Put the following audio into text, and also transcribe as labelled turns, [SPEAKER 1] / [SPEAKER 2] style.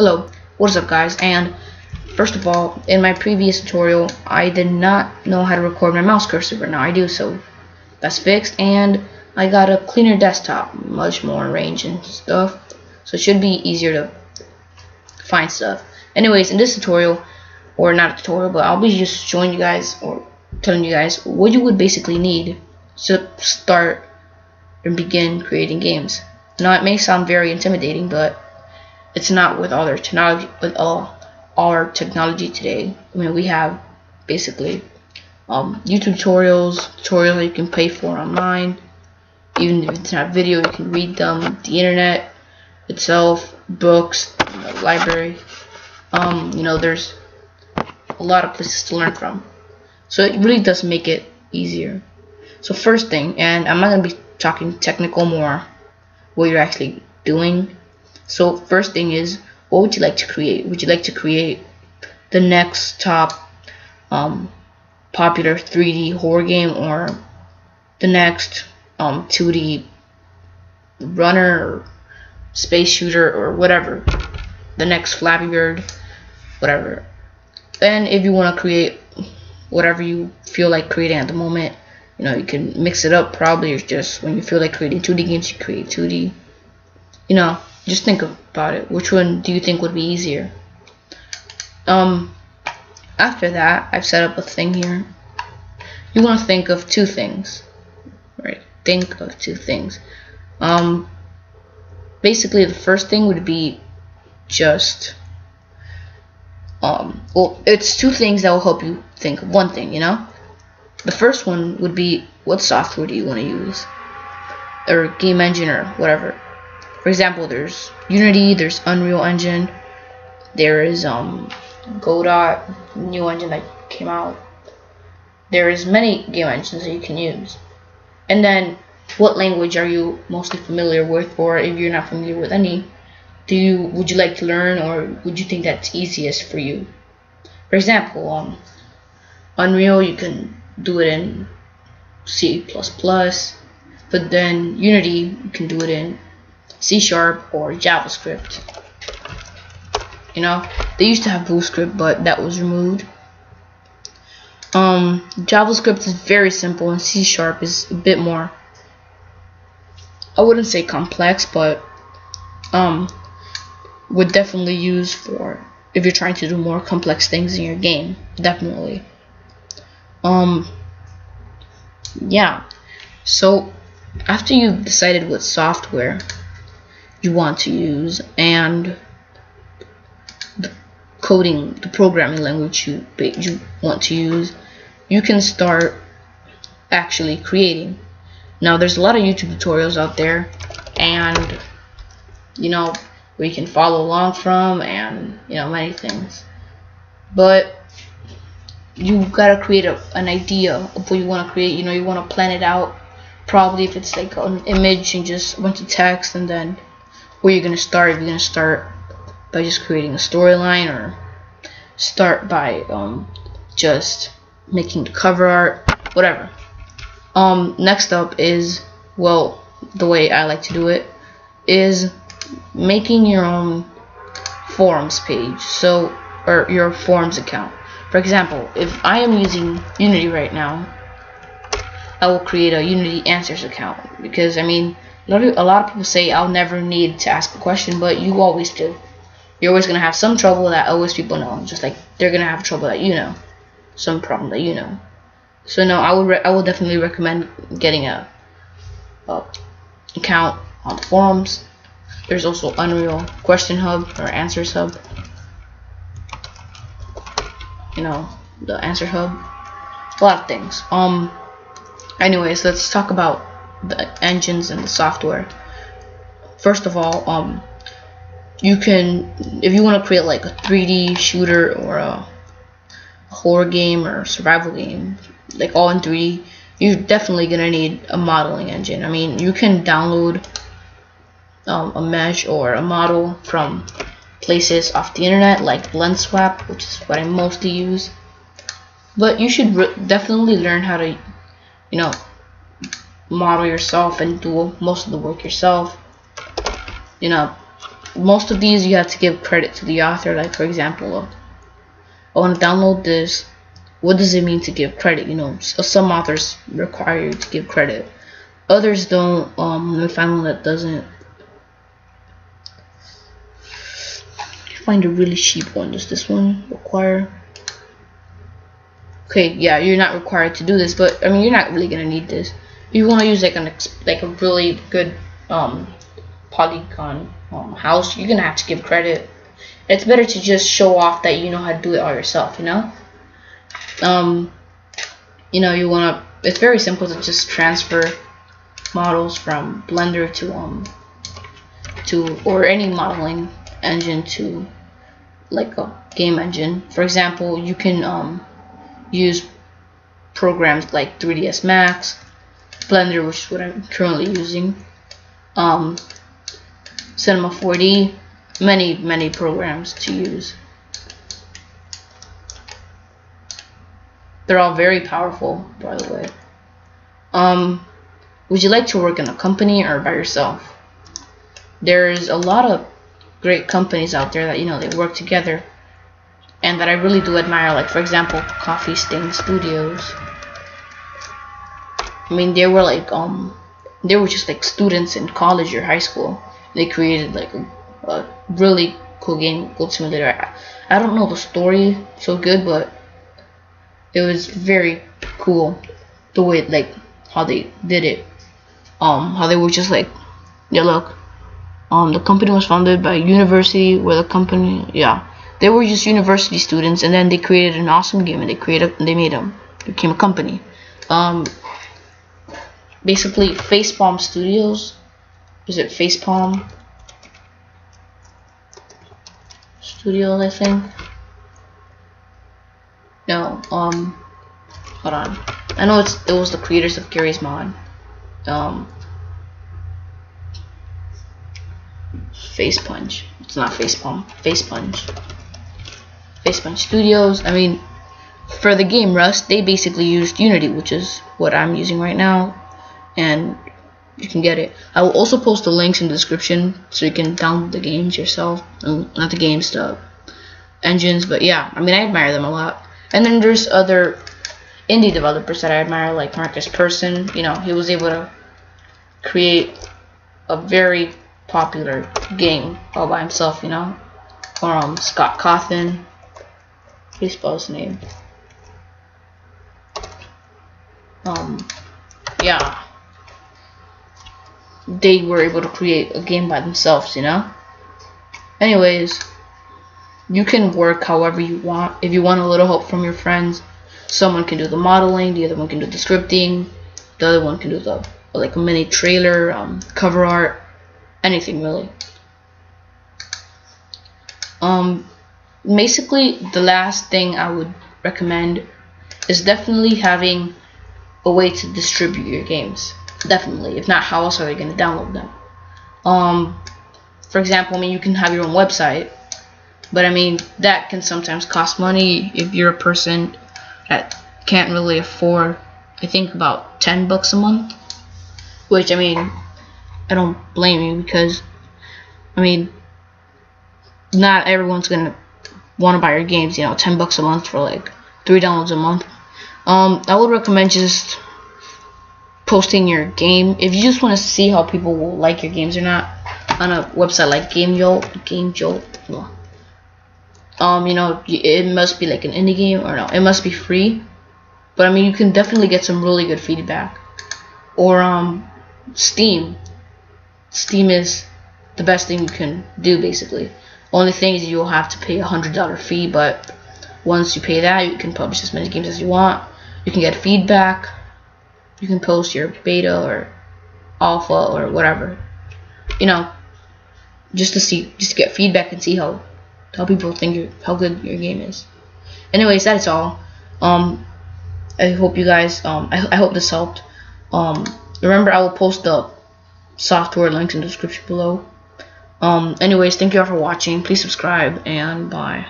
[SPEAKER 1] Hello, what's up guys? And first of all, in my previous tutorial I did not know how to record my mouse cursor, but now I do, so that's fixed, and I got a cleaner desktop, much more range and stuff, so it should be easier to find stuff. Anyways, in this tutorial, or not a tutorial, but I'll be just showing you guys or telling you guys what you would basically need to start and begin creating games. Now it may sound very intimidating, but it's not with all our technology today. I mean, we have basically YouTube tutorials that you can pay for online. Even if it's not video, you can read them. The internet itself, books, library. There's a lot of places to learn from. So it really does make it easier. So first thing, and I'm not gonna be talking technical more, what you're actually doing. So first thing is, what would you like to create? Would you like to create the next top popular 3D horror game, or the next 2D runner or space shooter, or whatever, the next Flappy Bird, whatever? And if you want to create whatever you feel like creating at the moment, you can mix it up. Probably it's just when you feel like creating 2D games, you create 2D. Just think about it. Which one do you think would be easier? After that, I've set up a thing here. You want to think of two things, right? Think of two things. Basically, the first thing would be just it's two things that will help you think of one thing. The first one would be, what software do you want to use, or game engine, or whatever. For example, there's Unity, there's Unreal Engine, there is Godot, new engine that came out. There is many game engines that you can use. And then, what language are you mostly familiar with, or if you're not familiar with any, would you like to learn, or would you think that's easiest for you? For example, Unreal, you can do it in C++, but then Unity, you can do it in C# or JavaScript. They used to have BlueScript, but that was removed. JavaScript is very simple, and C# is a bit more, I wouldn't say complex, but would definitely use for if you're trying to do more complex things in your game. Definitely. Yeah. So after you've decided what software you want to use and the programming language you want to use, you can start actually creating. Now there's a lot of YouTube tutorials out there, and where you can follow along from, and many things, but you gotta create an idea of what you want to create. You want to plan it out. Probably if it's like an image and just a bunch of text, and then where you're gonna start. If you're gonna start by just creating a storyline, or start by just making the cover art, whatever. Next up is, well, the way I like to do it is making your own forums page, or your forums account. For example, if I am using Unity right now, I will create a Unity Answers account, because a lot of people say I'll never need to ask a question, but you always do. You're always gonna have some trouble that always people know, just like they're gonna have trouble that some problem that So no, I will definitely recommend getting a account on the forums. There's also Unreal Question Hub or Answers Hub. The Answer Hub. A lot of things. Anyways, let's talk about the engines and the software. First of all, you can, if you want to create like a 3D shooter, or a horror game, or survival game, like all in 3D, you're definitely gonna need a modeling engine. You can download a mesh or a model from places off the internet like BlendSwap, which is what I mostly use. But you should definitely learn how to model yourself and do most of the work yourself. most of these you have to give credit to the author. Like for example, I want to download this. What does it mean to give credit? You know, some authors require you to give credit. Others don't. Let me find one that doesn't. Find a really cheap one. Does this one require? Okay, yeah, you're not required to do this, but I mean, you're not really gonna need this. If you want to use like a really good polygon house, you're gonna have to give credit. It's better to just show off that you know how to do it all yourself. You know. You know, you wanna. It's very simple to just transfer models from Blender to or any modeling engine to like a game engine. For example, you can use programs like 3ds Max, Blender, which is what I'm currently using, Cinema 4D, many programs to use. They're all very powerful, by the way. Would you like to work in a company or by yourself? There's a lot of great companies out there that, you know, they work together and that I really do admire. Like for example, Coffee Stain Studios. I mean, they were like they were just like students in college or high school. They created like a really cool game, Goat Simulator. I don't know the story so good, but it was very cool the way like how they did it. How they were just like, yeah, look, the company was founded by a university where the company, yeah, they were just university students, and then they created an awesome game, and they became a company. Basically, Facepalm Studios. Is it Facepalm Studios? I think. No. Hold on. I know it was the creators of Garry's Mod. Face Punch. It's not Facepalm. Face Punch. Face Punch Studios. I mean, for the game Rust, they basically used Unity, which is what I'm using right now, and you can get it. I will also post the links in the description so you can download the games yourself. Not the games, the engines, but yeah, I mean, I admire them a lot. And then there's other indie developers that I admire, like Marcus Persson. You know, he was able to create a very popular game all by himself, you know. Or Scott Cawthon. How do you spell his name? Yeah, they were able to create a game by themselves, you know. Anyways, you can work however you want. If you want a little help from your friends, someone can do the modeling, the other one can do the scripting, the other one can do the like a mini trailer, cover art, anything really. Basically, the last thing I would recommend is definitely having a way to distribute your games. Definitely. If not, how else are they going to download them? For example, I mean, you can have your own website, but I mean, that can sometimes cost money if you're a person that can't really afford, I think, about $10 a month. Which, I mean, I don't blame you, because, I mean, not everyone's going to want to buy your games, you know, $10 a month for like 3 downloads a month. I would recommend just posting your game. If you just want to see how people will like your games or not, on a website like GameJolt, you know, it must be like an indie game, or no, it must be free. But I mean, you can definitely get some really good feedback. Or Steam. Steam is the best thing you can do, basically. Only thing is you'll have to pay $100 fee, but once you pay that, you can publish as many games as you want. You can get feedback. You can post your beta or alpha or whatever, you know, just to get feedback and see how people think how good your game is. Anyways, that's all. I hope you guys I hope this helped. Remember, I will post the software links in the description below. Anyways, thank you all for watching. Please subscribe, and bye.